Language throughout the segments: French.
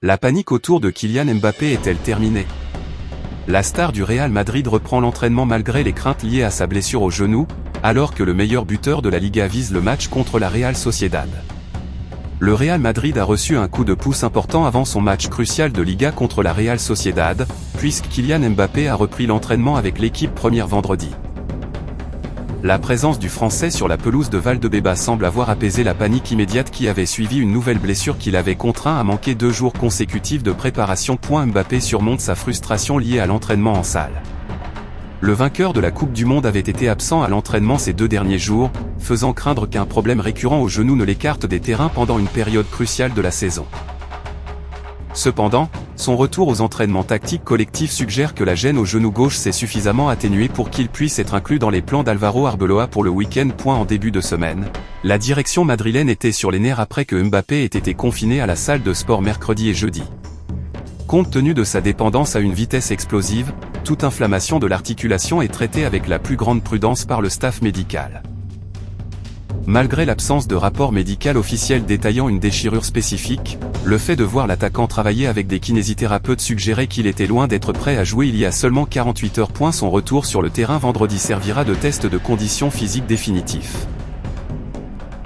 La panique autour de Kylian Mbappé est-elle terminée? La star du Real Madrid reprend l'entraînement malgré les craintes liées à sa blessure au genou, alors que le meilleur buteur de la Liga vise le match contre la Real Sociedad. Le Real Madrid a reçu un coup de pouce important avant son match crucial de Liga contre la Real Sociedad, puisque Kylian Mbappé a repris l'entraînement avec l'équipe première vendredi. La présence du Français sur la pelouse de Valdebebas semble avoir apaisé la panique immédiate qui avait suivi une nouvelle blessure qui l'avait contraint à manquer 2 jours consécutifs de préparation. Mbappé surmonte sa frustration liée à l'entraînement en salle. Le vainqueur de la Coupe du Monde avait été absent à l'entraînement ces 2 derniers jours, faisant craindre qu'un problème récurrent au genou ne l'écarte des terrains pendant une période cruciale de la saison. Cependant, son retour aux entraînements tactiques collectifs suggère que la gêne au genou gauche s'est suffisamment atténuée pour qu'il puisse être inclus dans les plans d'Álvaro Arbeloa pour le week-end. En début de semaine, la direction madrilène était sur les nerfs après que Mbappé ait été confiné à la salle de sport mercredi et jeudi. Compte tenu de sa dépendance à une vitesse explosive, toute inflammation de l'articulation est traitée avec la plus grande prudence par le staff médical. Malgré l'absence de rapport médical officiel détaillant une déchirure spécifique, le fait de voir l'attaquant travailler avec des kinésithérapeutes suggérait qu'il était loin d'être prêt à jouer il y a seulement 48 heures. Son retour sur le terrain vendredi servira de test de conditions physiques définitif.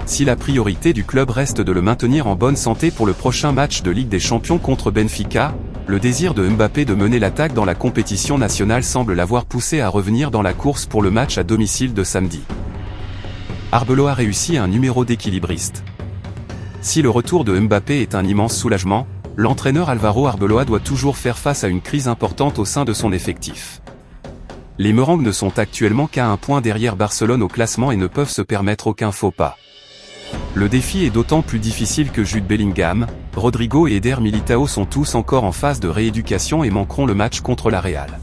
Si la priorité du club reste de le maintenir en bonne santé pour le prochain match de Ligue des Champions contre Benfica, le désir de Mbappé de mener l'attaque dans la compétition nationale semble l'avoir poussé à revenir dans la course pour le match à domicile de samedi. Arbeloa réussit un numéro d'équilibriste. Si le retour de Mbappé est un immense soulagement, l'entraîneur Álvaro Arbeloa doit toujours faire face à une crise importante au sein de son effectif. Les Merengues ne sont actuellement qu'à 1 point derrière Barcelone au classement et ne peuvent se permettre aucun faux pas. Le défi est d'autant plus difficile que Jude Bellingham, Rodrigo et Eder Militao sont tous encore en phase de rééducation et manqueront le match contre la Real.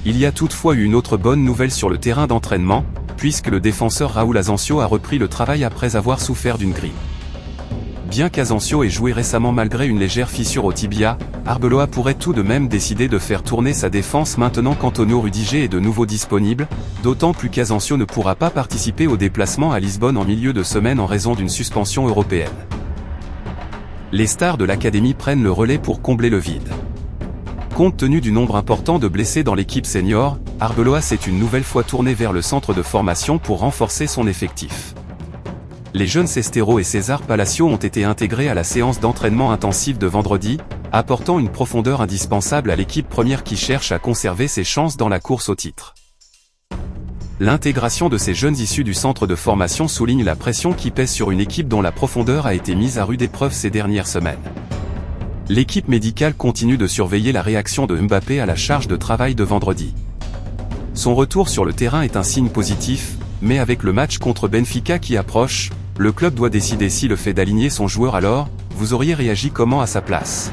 Il y a toutefois eu une autre bonne nouvelle sur le terrain d'entraînement, puisque le défenseur Raúl Asensio a repris le travail après avoir souffert d'une grippe. Bien qu'Asensio ait joué récemment malgré une légère fissure au tibia, Arbeloa pourrait tout de même décider de faire tourner sa défense maintenant qu'Antonio Rudiger est de nouveau disponible, d'autant plus qu'Asensio ne pourra pas participer au déplacement à Lisbonne en milieu de semaine en raison d'une suspension européenne. Les stars de l'académie prennent le relais pour combler le vide. Compte tenu du nombre important de blessés dans l'équipe senior, Arbeloa s'est une nouvelle fois tourné vers le centre de formation pour renforcer son effectif. Les jeunes Cestero et César Palacio ont été intégrés à la séance d'entraînement intensive de vendredi, apportant une profondeur indispensable à l'équipe première qui cherche à conserver ses chances dans la course au titre. L'intégration de ces jeunes issus du centre de formation souligne la pression qui pèse sur une équipe dont la profondeur a été mise à rude épreuve ces dernières semaines. L'équipe médicale continue de surveiller la réaction de Mbappé à la charge de travail de vendredi. Son retour sur le terrain est un signe positif, mais avec le match contre Benfica qui approche, le club doit décider si le fait d'aligner son joueur. Alors, vous auriez réagi comment à sa place?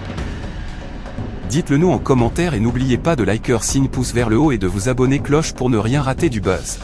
Dites-le nous en commentaire et n'oubliez pas de liker signe pouce vers le haut et de vous abonner cloche pour ne rien rater du buzz.